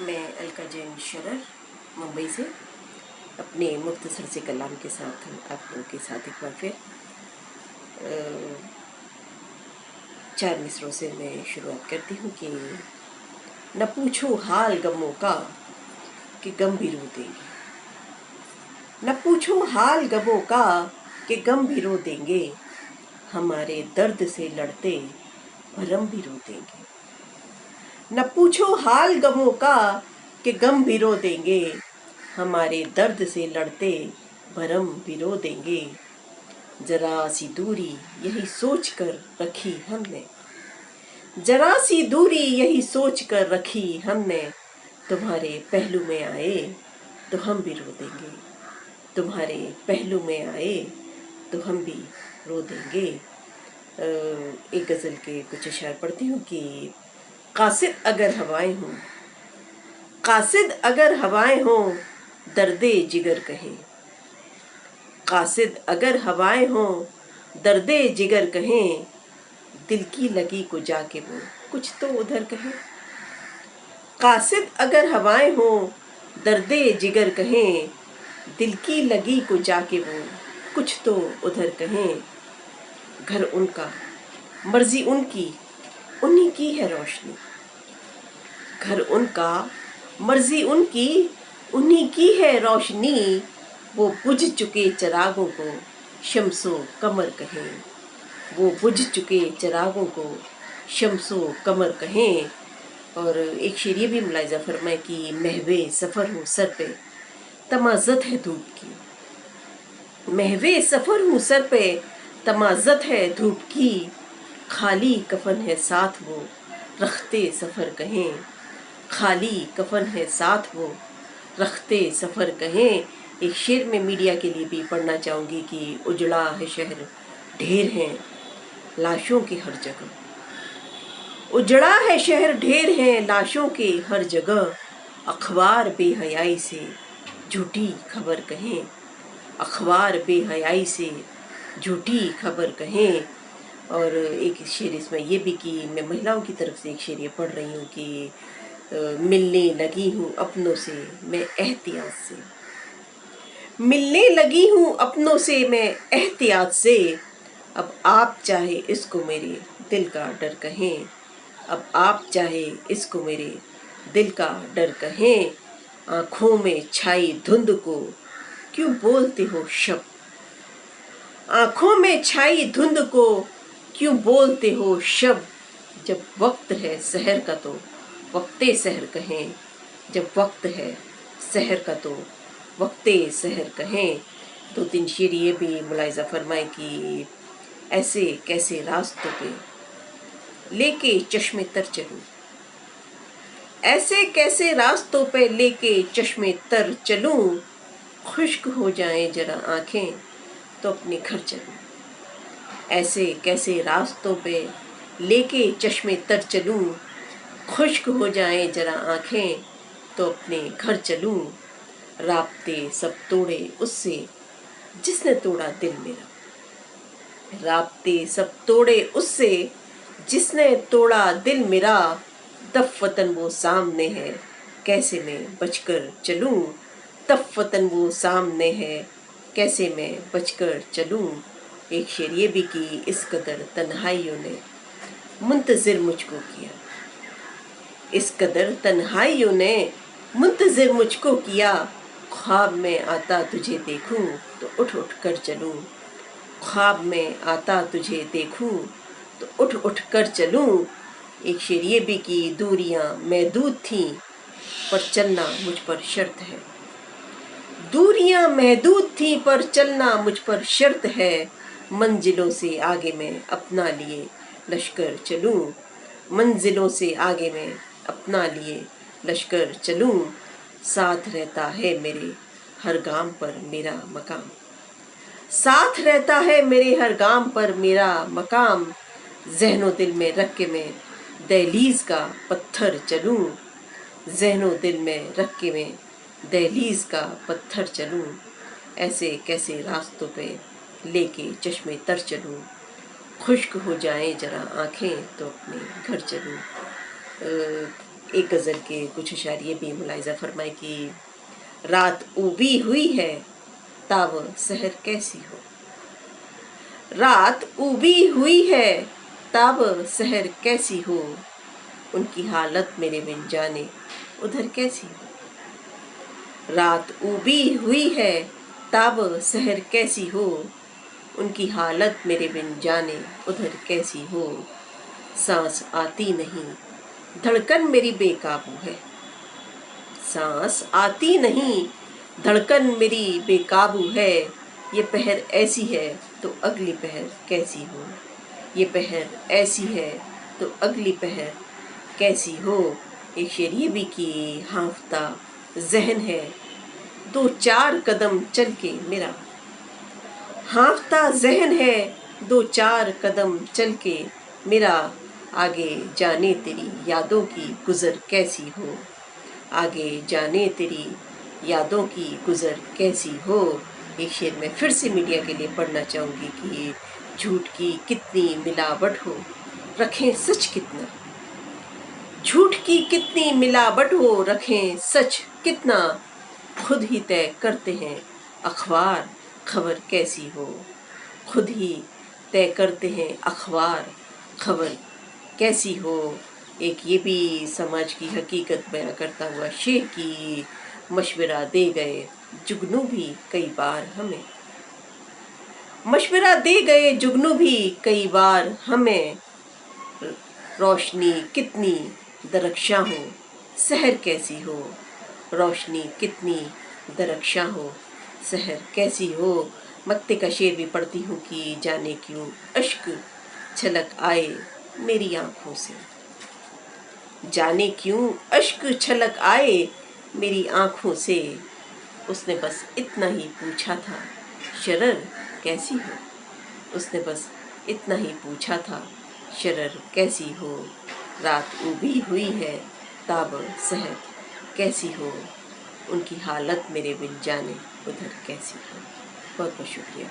मैं अलका जैन शरर मुंबई से अपने मुख्तसर से कलाम के साथ आप लोगों के साथ एक बार फिर 4 मिसरों से मैं शुरुआत करती हूँ कि न पूछो हाल गमों का कि गम भी रो देंगे, न पूछो हाल गमों का कि गम भी रो देंगे, हमारे दर्द से लड़ते भरम भी रो देंगे। न पूछो हाल गमों का कि गम भी रो देंगे, हमारे दर्द से लड़ते भरम भी रो देंगे। जरा सी दूरी यही सोच कर रखी हमने, जरा सी दूरी यही सोच कर रखी हमने, तुम्हारे पहलू में आए तो हम भी रो देंगे, तुम्हारे पहलू में आए तो हम भी रो देंगे। एक गज़ल के कुछ अशआर पढ़ती हूँ कि कासिद अगर हवाएं हों, कासिद अगर हवाएं हों दर्दे जिगर कहें, कासिद अगर हवाएं हों दर्दे जिगर कहें, दिल की लगी को जाके वो कुछ तो उधर कहें। कासिद अगर हवाएं हों दर्दे जिगर कहें, दिल की लगी को जाके वो कुछ तो उधर कहें। घर उनका मर्जी उनकी उन्हीं की है रोशनी, घर उनका मर्जी उनकी उन्हीं की है रोशनी, वो बुझ चुके चिरागों को शम्सो कमर कहें, वो बुझ चुके चिरागों को शम्सो कमर कहें। और एक शेर ये भी मुलाहिजा फरमाए कि महवे सफ़र हूँ सर पे तमाज़त है धूप की, महवे सफ़र हूँ सर पे तमाज़त है धूप की, खाली कफन है साथ वो रखते सफ़र कहें, खाली कफन है साथ वो रखते सफ़र कहें। एक शेर में मीडिया के लिए भी पढ़ना चाहूँगी कि उजड़ा है शहर ढेर हैं लाशों की हर जगह, उजड़ा है शहर ढेर हैं लाशों के हर जगह, अखबार बेहयाई से झूठी खबर कहें, अखबार बेहयाई से झूठी खबर कहें। और एक शेर इसमें ये भी कि मैं महिलाओं की तरफ से एक शेर ये पढ़ रही हूँ कि मिलने लगी हूँ अपनों से मैं एहतियात से, मिलने लगी हूँ अपनों से मैं एहतियात से, अब आप चाहे इसको मेरे दिल का डर कहें, अब आप चाहे इसको मेरे दिल का डर कहें। आँखों में छाई धुंध को क्यों बोलते हो शब, आँखों में छाई धुंध को क्यों बोलते हो शब, जब वक्त है सहर का तो वक्ते सहर कहें, जब वक्त है सहर का तो वक्ते सहर कहें। 2-3 शेर ये भी मुलाहिजा फरमाए कि ऐसे कैसे रास्तों पे लेके चश्मे तर चलूं, ऐसे कैसे रास्तों पे लेके चश्मे तर चलूं, खुश्क हो जाएं जरा आंखें तो अपने घर चलूं, ऐसे कैसे रास्तों पे लेके चश्मे तर चलूं, खुश्क हो जाएं जरा आंखें तो अपने घर चलूं, राब्ते सब तोड़े उससे जिसने तोड़ा दिल मेरा, राब्ते सब तोड़े उससे जिसने तोड़ा दिल मेरा, तब वतन वो सामने है कैसे मैं बचकर चलूं, तब वतन वो सामने है कैसे मैं बचकर चलूं। एक शेर ये भी कि इस कदर तन्हाइयों ने मुंतज़िर मुझको किया, इस कदर तन्हाइयों ने मुंतज़िर मुझको किया, ख्वाब में आता तुझे देखूं तो उठ उठ कर चलूं, ख्वाब में आता तुझे देखूं तो उठ उठ कर चलूं। एक शेर ये भी कि दूरियां महदूद थीं पर चलना मुझ पर शर्त है, दूरियां महदूद थीं पर चलना मुझ पर शर्त है, मंजिलों से आगे मैं अपना लिए लश्कर चलूं, मंजिलों से आगे मैं अपना लिए लश्कर चलूं, साथ रहता है मेरे हर गाम पर मेरा मकाम, साथ रहता है मेरे हर गाम पर मेरा मकाम, ज़हनो दिल में रख के मैं दहलीज का पत्थर चलूं, ज़हनो दिल में रख के मैं दहलीज का पत्थर चलूं, ऐसे कैसे रास्तों पे लेके चश्मे तर चलूं, खुश्क हो जाएं जरा आँखें तो अपने घर चलूं। एक गज़ल के कुछ अशारिये भी मुलाहिज़ा फरमाए कि रात उबी हुई है ताब सहर कैसी हो, रात उबी हुई है ताब सहर कैसी हो, उनकी हालत मेरे बिन जाने उधर कैसी हो। रात उबी हुई है ताब सहर कैसी हो, उनकी हालत मेरे बिन जाने उधर कैसी हो। सांस आती नहीं धड़कन मेरी बेकाबू है, सांस आती नहीं धड़कन मेरी बेकाबू है, ये पहर ऐसी है तो अगली पहर कैसी हो, ये पहर ऐसी है तो अगली पहर कैसी हो। एक शेर ये भी कि हांफता ज़हन है दो चार कदम चल के मेरा, हांफता ज़हन है दो चार कदम चल के मेरा, आगे जाने तेरी यादों की गुज़र कैसी हो, आगे जाने तेरी यादों की गुज़र कैसी हो। एक शेर मैं फिर से मीडिया के लिए पढ़ना चाहूँगी कि झूठ की कितनी मिलावट हो रखें सच कितना, झूठ की कितनी मिलावट हो रखें सच कितना, खुद ही तय करते हैं अखबार खबर कैसी हो, खुद ही तय करते हैं अखबार खबर कैसी हो। एक ये भी समाज की हकीकत बयां करता हुआ शेर की मशवरा दे गए जुगनू भी कई बार हमें, मशवरा दे गए जुगनू भी कई बार हमें, रोशनी कितनी दरख्शां हो सहर कैसी हो, रोशनी कितनी दरख्शां हो सहर कैसी हो। मक्ते का शेर भी पढ़ती हूँ कि जाने क्यों अश्क छलक आए मेरी आँखों से, जाने क्यों अश्क छलक आए मेरी आँखों से, उसने बस इतना ही पूछा था शरर कैसी हो, उसने बस इतना ही पूछा था शरर कैसी हो। रात उबी हुई है ताब सहर कैसी हो, उनकी हालत मेरे बिन जाने उधर कैसी हो। बहुत बहुत शुक्रिया।